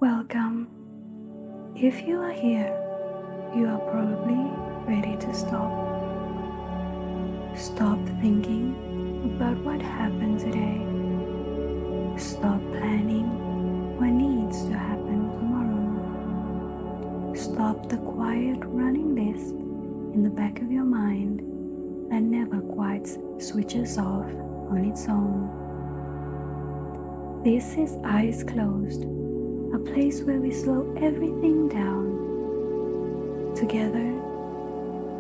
Welcome. If you are here, you are probably ready to stop. Stop thinking about what happened today. Stop planning what needs to happen tomorrow. Stop the quiet running list in the back of your mind that never quite switches off on its own. This is Eyes Closed, a place where we slow everything down, together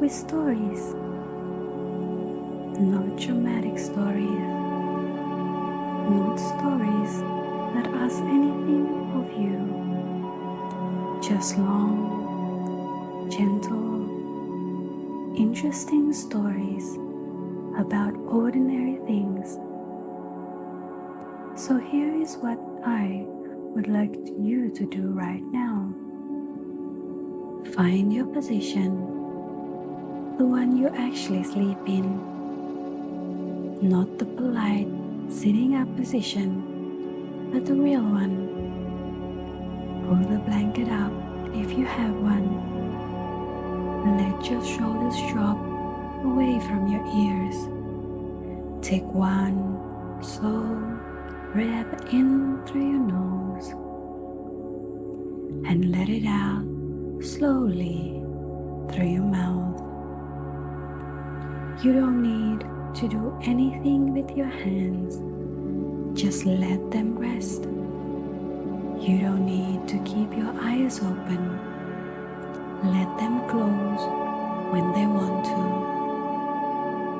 with stories, not dramatic stories, not stories that ask anything of you, just long, gentle, interesting stories about ordinary things. So here is what I would like you to do right now. Find your position, the one you actually sleep in, not the polite sitting up position, but the real one. Pull the blanket up if you have one. Let your shoulders drop away from your ears. Take one slow breath in through your nose and let it out slowly through your mouth. You don't need to do anything with your hands, just let them rest. You don't need to keep your eyes open, let them close when they want to.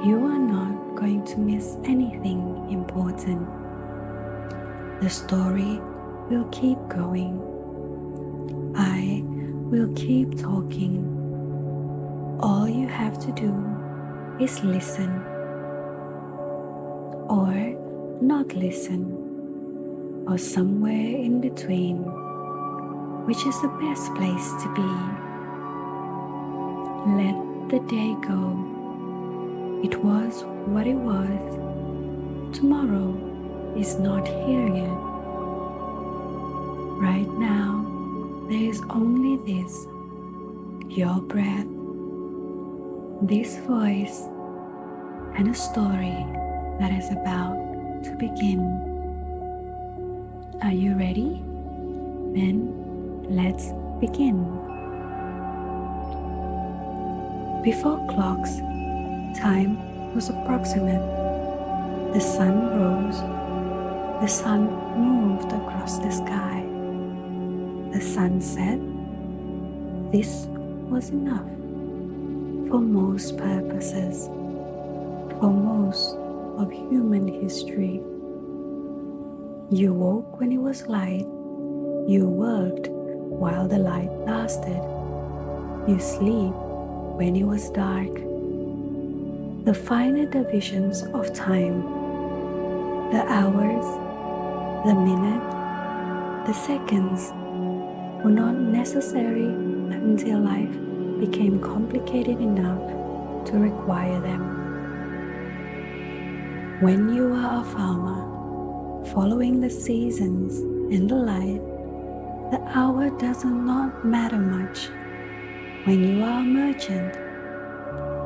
You are not going to miss anything important. The story will keep going. I will keep talking. All you have to do is listen, or not listen, or somewhere in between, which is the best place to be. Let the day go. It was what it was. Tomorrow is not here yet. Right now, there is only this, your breath, this voice, and a story that is about to begin. Are you ready? Then let's begin. Before clocks, time was approximate. The sun rose. The sun moved across the sky. The sun set. This was enough for most purposes, for most of human history. You woke when it was light. You worked while the light lasted. You sleep when it was dark. The finer divisions of time, the hours, the minute, the seconds, were not necessary until life became complicated enough to require them. When you are a farmer, following the seasons and the light, the hour does not matter much. When you are a merchant,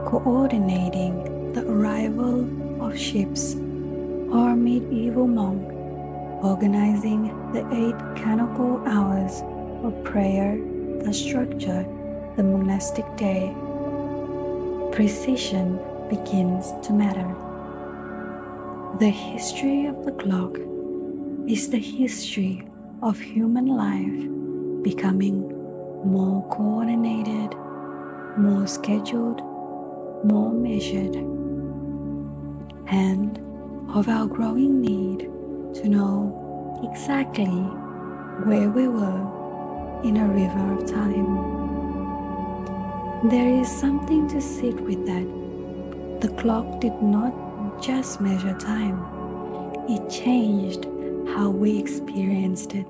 coordinating the arrival of ships, or a medieval monk, organizing the 8 canonical hours of prayer that structure the monastic day, precision begins to matter. The history of the clock is the history of human life becoming more coordinated, more scheduled, more measured, and of our growing need to know exactly where we were in a river of time. There is something to sit with that. The clock did not just measure time, it changed how we experienced it.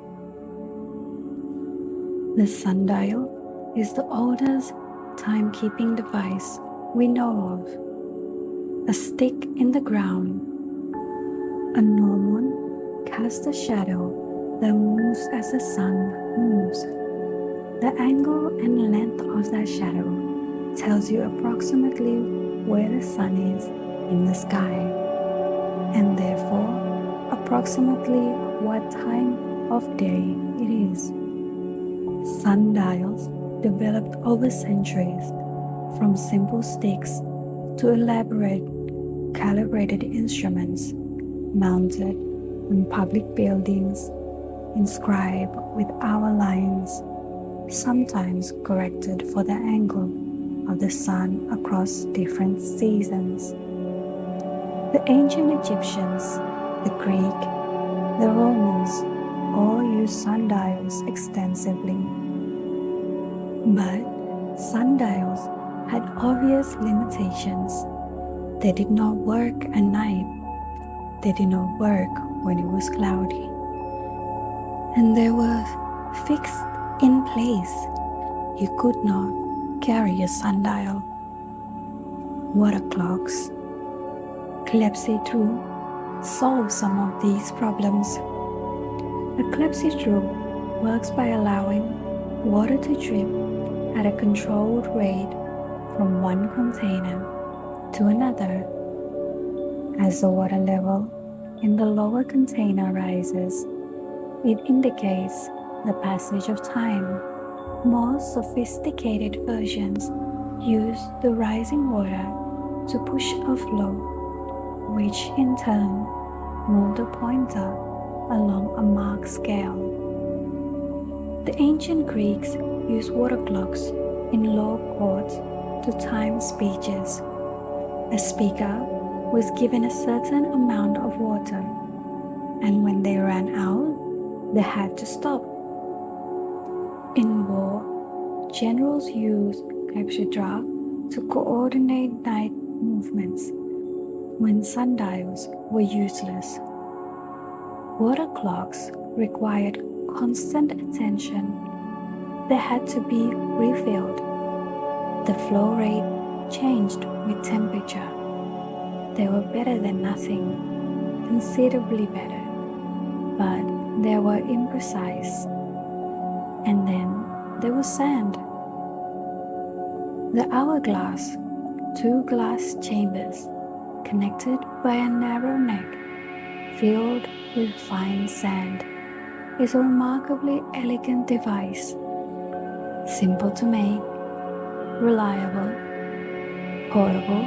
The sundial is the oldest timekeeping device we know of. A stick in the ground. A new moon casts a shadow that moves as the sun moves. The angle and length of that shadow tells you approximately where the sun is in the sky, and therefore approximately what time of day it is. Sundials developed over centuries, from simple sticks to elaborate calibrated instruments mounted on public buildings, inscribed with hour lines, sometimes corrected for the angle of the sun across different seasons. The ancient Egyptians, the Greek, the Romans all used sundials extensively. But sundials had obvious limitations. They did not work at night. They did not work when it was cloudy. And they were fixed in place. You could not carry a sundial. Water clocks, clepsydrew, solve some of these problems. A clepsydrew works by allowing water to drip at a controlled rate from one container to another. As the water level in the lower container rises, it indicates the passage of time. More sophisticated versions use the rising water to push a flow, which in turn move the pointer along a marked scale. The ancient Greeks used water clocks in law courts to time speeches. A speaker was given a certain amount of water, and when they ran out, they had to stop. In war, generals used clepsydra to coordinate night movements when sundials were useless. Water clocks required constant attention. They had to be refilled. The flow rate changed with temperature. They were better than nothing, considerably better, but they were imprecise. And then there was sand. The hourglass, two glass chambers connected by a narrow neck filled with fine sand, is a remarkably elegant device, simple to make, reliable, portable,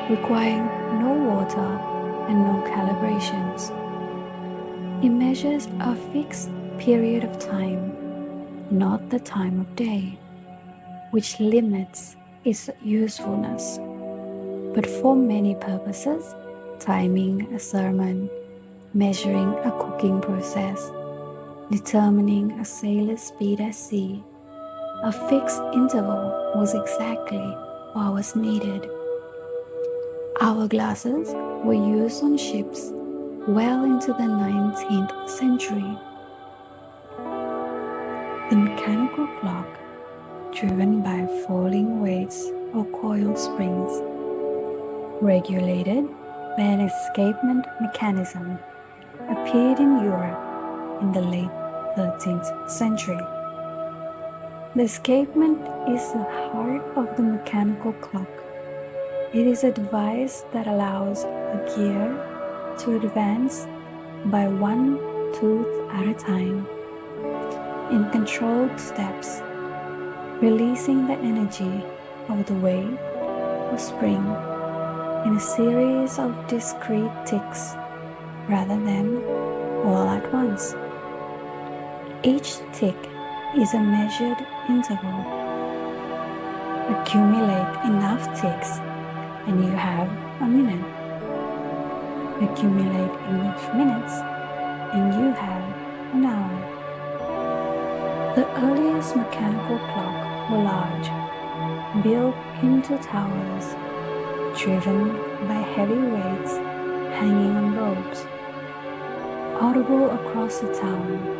requiring no water and no calibrations. It measures a fixed period of time, not the time of day, which limits its usefulness. But for many purposes, timing a sermon, measuring a cooking process, determining a sailor's speed at sea, a fixed interval was exactly what was needed. Hourglasses were used on ships well into the 19th century. The mechanical clock, driven by falling weights or coiled springs, regulated by an escapement mechanism, appeared in Europe in the late 13th century. The escapement is the heart of the mechanical clock. It is a device that allows a gear to advance by one tooth at a time in controlled steps, releasing the energy of the weight or spring in a series of discrete ticks rather than all at once. Each tick is a measured interval. Accumulate enough ticks and you have a minute. Accumulate enough minutes and you have an hour. The earliest mechanical clocks were large, built into towers, driven by heavy weights hanging on ropes, audible across the town.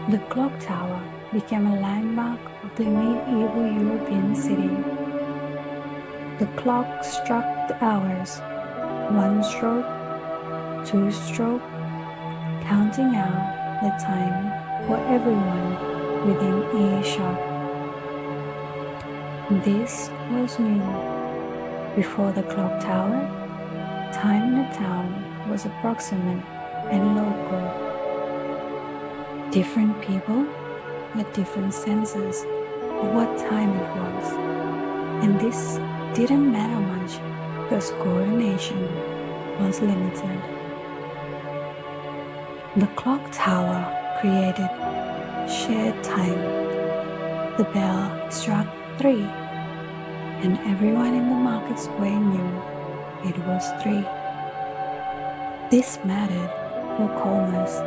The clock tower became a landmark of the medieval European city. The clock struck the hours, one stroke, two stroke, counting out the time for everyone within earshot. This was new. Before the clock tower, time in a town was approximate and local. Different people had different senses of what time it was, and this didn't matter much because coordination was limited. The clock tower created shared time. The bell struck 3, and everyone in the market square knew it was 3. This mattered for commerce,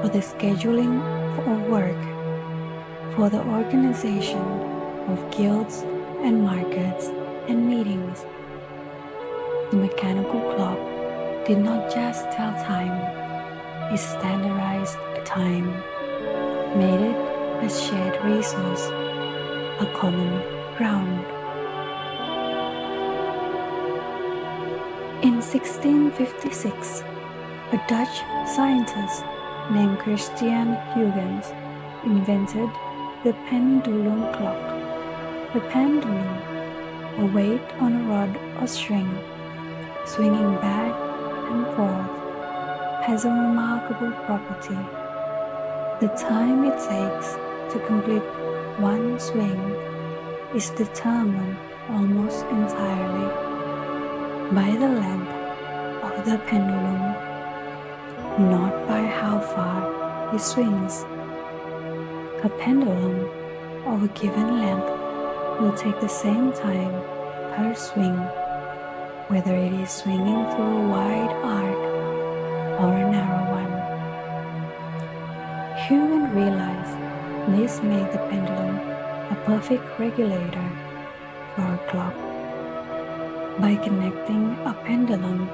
for the scheduling of work, for the organization of guilds and markets and meetings. The mechanical clock did not just tell time, it standardized time, made it a shared resource, a common ground. In 1656, a Dutch scientist named Christian Huygens invented the pendulum clock. The pendulum, a weight on a rod or string, swinging back and forth, has a remarkable property. The time it takes to complete one swing is determined almost entirely by the length of the pendulum, not by how far it swings. A pendulum of a given length will take the same time per swing, whether it is swinging through a wide arc or a narrow one. Huygens realized this made the pendulum a perfect regulator for a clock. By connecting a pendulum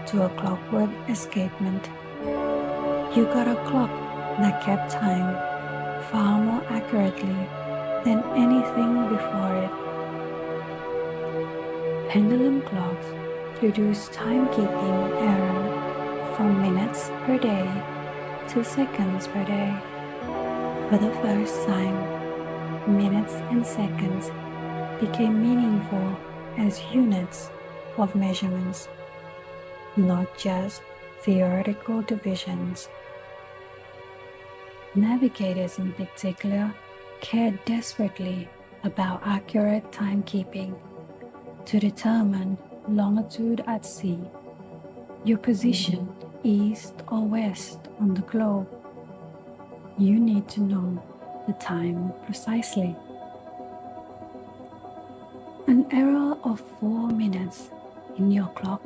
to a clockwork escapement, you got a clock that kept time far more accurately than anything before it. Pendulum clocks reduce timekeeping error from minutes per day to seconds per day. For the first time, minutes and seconds became meaningful as units of measurements, not just theoretical divisions. Navigators in particular cared desperately about accurate timekeeping. To determine longitude at sea, your position east or west on the globe, you need to know the time precisely. An error of 4 minutes in your clock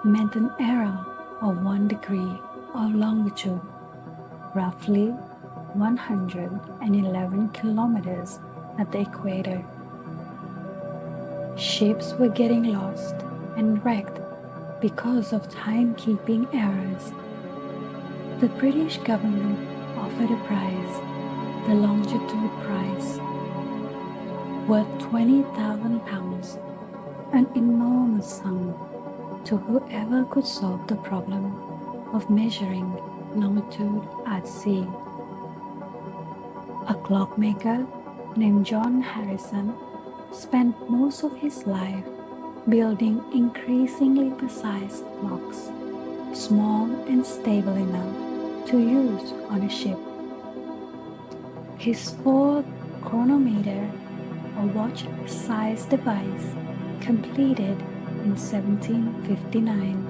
meant an error of 1 degree of longitude, roughly 111 kilometers at the equator. Ships were getting lost and wrecked because of timekeeping errors. The British government offered a prize, the longitude prize, worth £20,000, an enormous sum, to whoever could solve the problem of measuring longitude at sea. A clockmaker named John Harrison spent most of his life building increasingly precise clocks, small and stable enough to use on a ship. His Ford chronometer, a watch-sized device completed in 1759,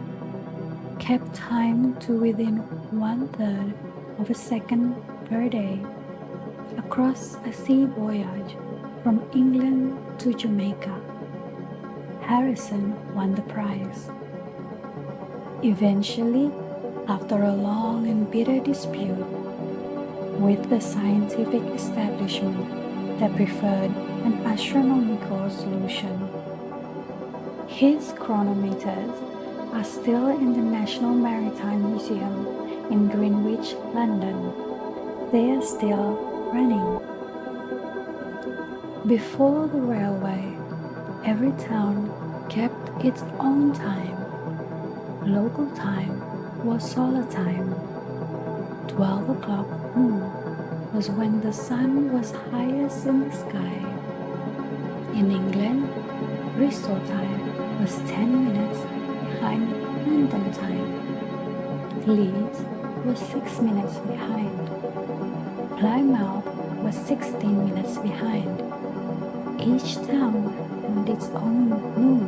kept time to within 1/3 of a second per day across a sea voyage from England to Jamaica. Harrison won the prize. Eventually, after a long and bitter dispute with the scientific establishment that preferred an astronomical solution, his chronometers are still in the National Maritime Museum in Greenwich, London. They are still running. Before the railway, every town kept its own time. Local time was solar time, 12 o'clock noon. was when the sun was highest in the sky. In England, Bristol time was 10 minutes behind London time. Leeds was 6 minutes behind. Plymouth was 16 minutes behind. Each town had its own noon.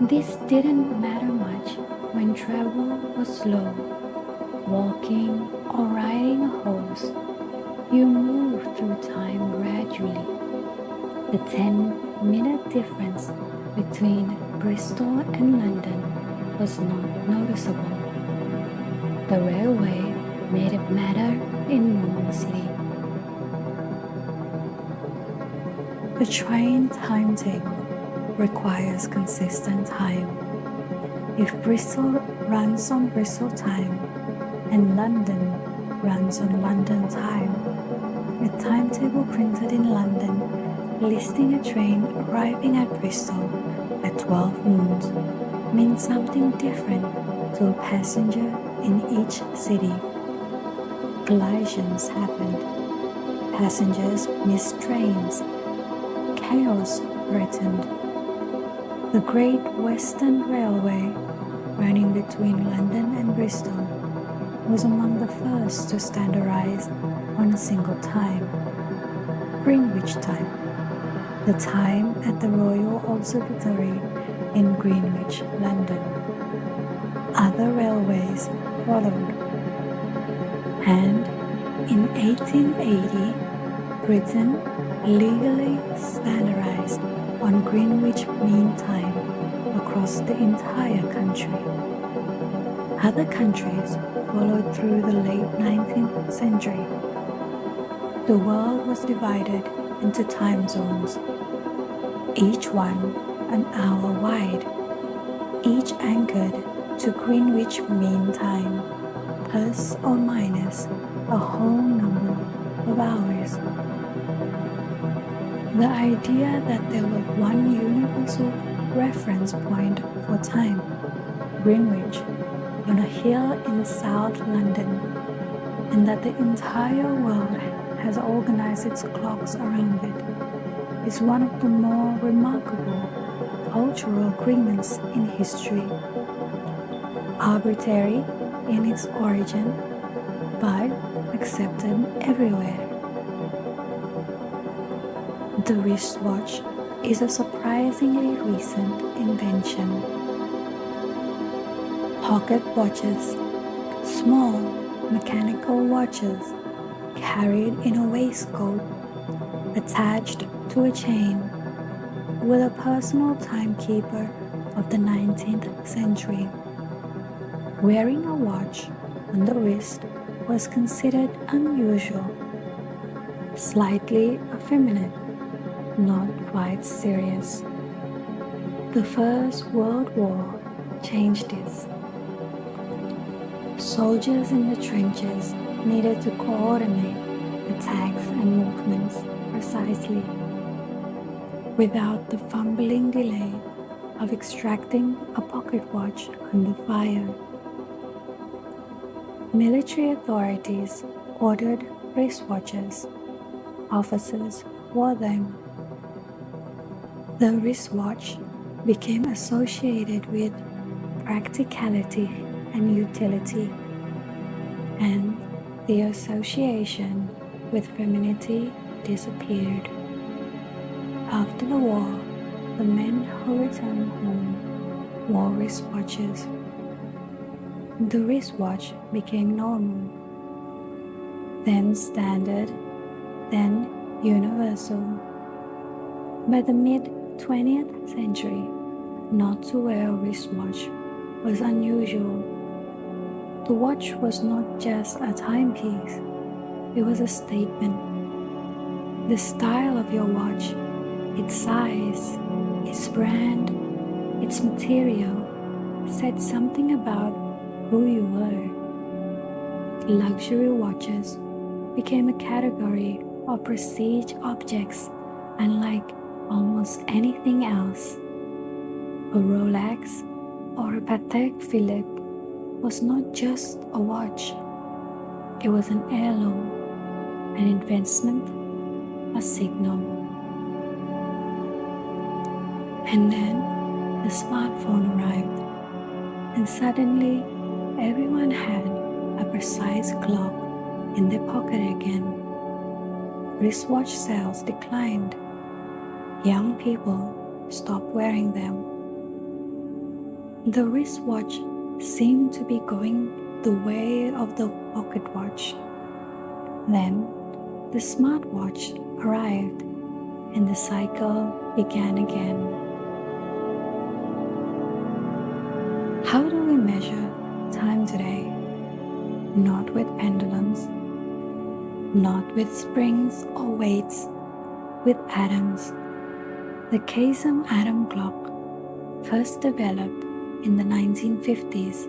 This didn't matter much when travel was slow. Walking or riding a horse, you move through time gradually. The 10-minute difference between Bristol and London was not noticeable. The railway made it matter enormously. The train timetable requires consistent time. If Bristol runs on Bristol time and London runs on London time, a timetable printed in London listing a train arriving at Bristol at 12 noon means something different to a passenger in each city. Collisions happened. Passengers missed trains. Chaos threatened. The Great Western Railway, running between London and Bristol, was among the first to standardize on a single time, Greenwich time, the time at the Royal Observatory in Greenwich, London. Other railways followed, and in 1880, Britain legally standardized on Greenwich Mean Time across the entire country. Other countries followed through the late 19th century. The world was divided into time zones, each one an hour wide, each anchored to Greenwich Mean Time, plus or minus a whole number of hours. The idea that there was one universal reference point for time, Greenwich, on a hill in South London, and that the entire world has organized its clocks around it, is one of the more remarkable cultural agreements in history. Arbitrary in its origin, but accepted everywhere. The wristwatch is a surprisingly recent invention. Pocket watches, small mechanical watches carried in a waistcoat attached to a chain, were the personal timekeeper of the 19th century. Wearing a watch on the wrist was considered unusual, slightly effeminate, not quite serious. The First World War changed this. Soldiers in the trenches needed to coordinate attacks and movements precisely, without the fumbling delay of extracting a pocket watch under fire. Military authorities ordered wristwatches. Officers wore them. The wristwatch became associated with practicality and utility, and the association with femininity disappeared. After the war, the men who returned home wore wristwatches. The wristwatch became normal, then standard, then universal. By the mid-20th century, not to wear a wristwatch was unusual. The watch was not just a timepiece, it was a statement. The style of your watch, its size, its brand, its material, said something about who you were. Luxury watches became a category of prestige objects unlike almost anything else. A Rolex or a Patek Philippe was not just a watch. It was an heirloom, an investment, a signal. And then the smartphone arrived, and suddenly everyone had a precise clock in their pocket again. Wristwatch sales declined. Young people stopped wearing them. The wristwatch seemed to be going the way of the pocket watch. Then the smartwatch arrived, and the cycle began again. How do we measure time today? Not with pendulums, not with springs or weights, with atoms. The caesium atom clock, first developed in the 1950s,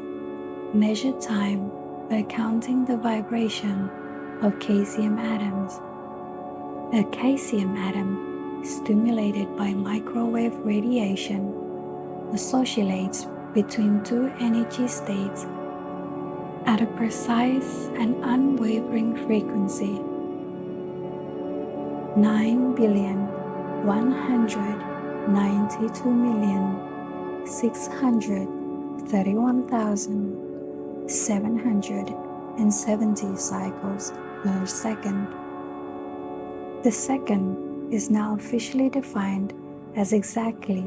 measured time by counting the vibration of caesium atoms. A caesium atom, stimulated by microwave radiation, oscillates between two energy states at a precise and unwavering frequency. 9,192,631,770 cycles per second. The second is now officially defined as exactly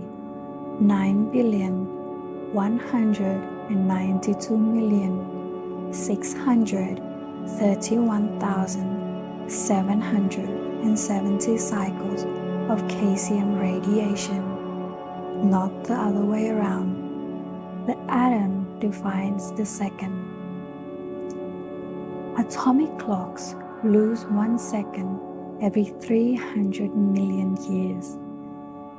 9,192,631,770 cycles of caesium radiation, not the other way around. The atom defines the second. Atomic clocks lose 1 second every 300 million years.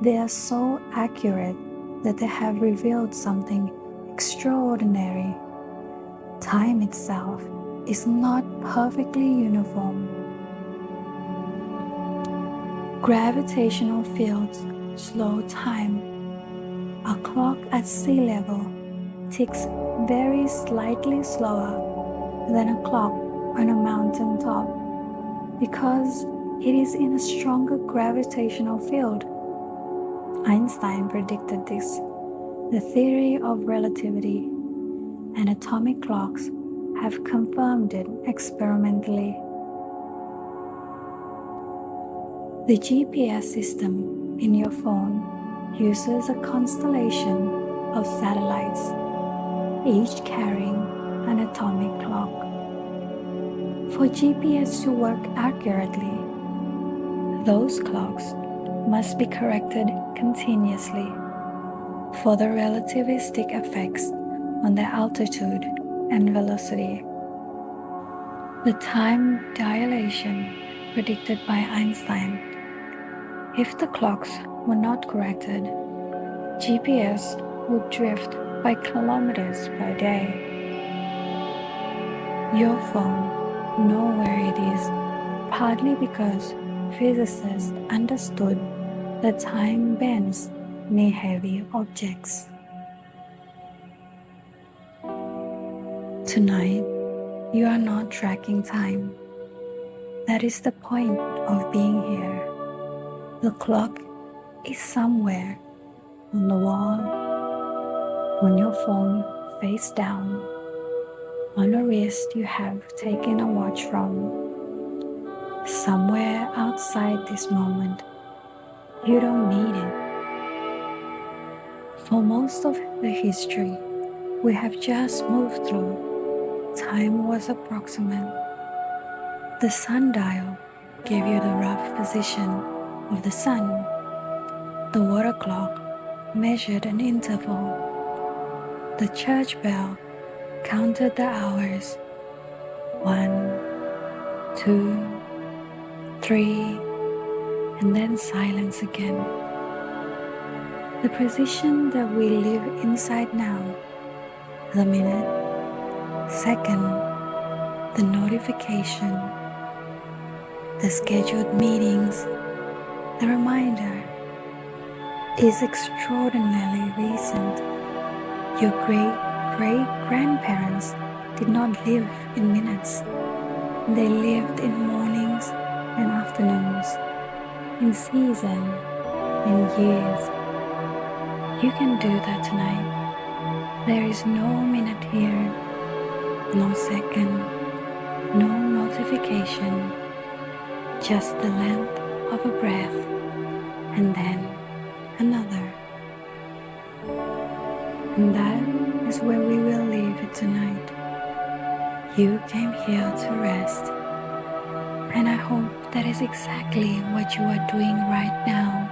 They are so accurate that they have revealed something extraordinary. Time itself is not perfectly uniform. Gravitational fields slow time. A clock at sea level ticks very slightly slower than a clock on a mountain top because it is in a stronger gravitational field. Einstein predicted this, the theory of relativity, and atomic clocks have confirmed it experimentally. The GPS system in your phone uses a constellation of satellites, each carrying an atomic clock. For GPS to work accurately, those clocks must be corrected continuously for the relativistic effects on their altitude and velocity. The time dilation predicted by Einstein. If the clocks were not corrected, GPS would drift by kilometers per day. Your phone knows where it is, partly because physicists understood that time bends near heavy objects. Tonight, you are not tracking time. That is the point of being here. The clock is somewhere on the wall, on your phone face down, on a wrist you have taken a watch from. Somewhere outside this moment, you don't need it. For most of the history we have just moved through, time was approximate. The sundial gave you the rough position of the sun. The water clock measured an interval. The church bell counted the hours. 1, 2, 3, and then silence again. The position that we live inside now, the minute, second, the notification, the scheduled meetings, the reminder, is extraordinarily recent. Your great-great-grandparents did not live in minutes. They lived in mornings and afternoons, in season and years. You can do that tonight. There is no minute here, no second, no notification, just the length of a breath and then another. And that is where we will leave it tonight. You came here to rest, and I hope that is exactly what you are doing right now,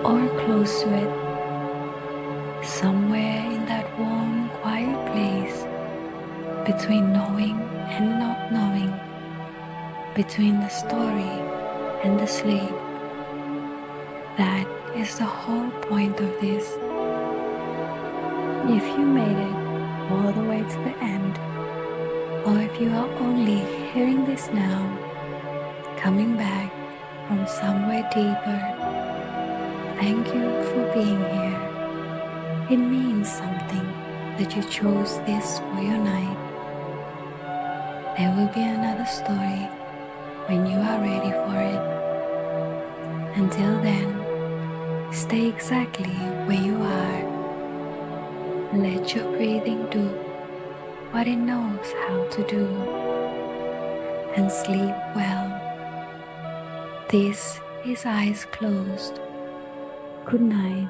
or close to it, somewhere in that warm, quiet place, between knowing and not knowing, between the story and the sleep. That is the whole point of this. If you made it all the way to the end, or if you are only hearing this now, coming back from somewhere deeper, thank you for being here. It means something that you chose this for your night. There will be another story when you are ready for it. Until then, stay exactly where you are. Let your breathing do what it knows how to do, and sleep well. This is Eyes Closed. Good night.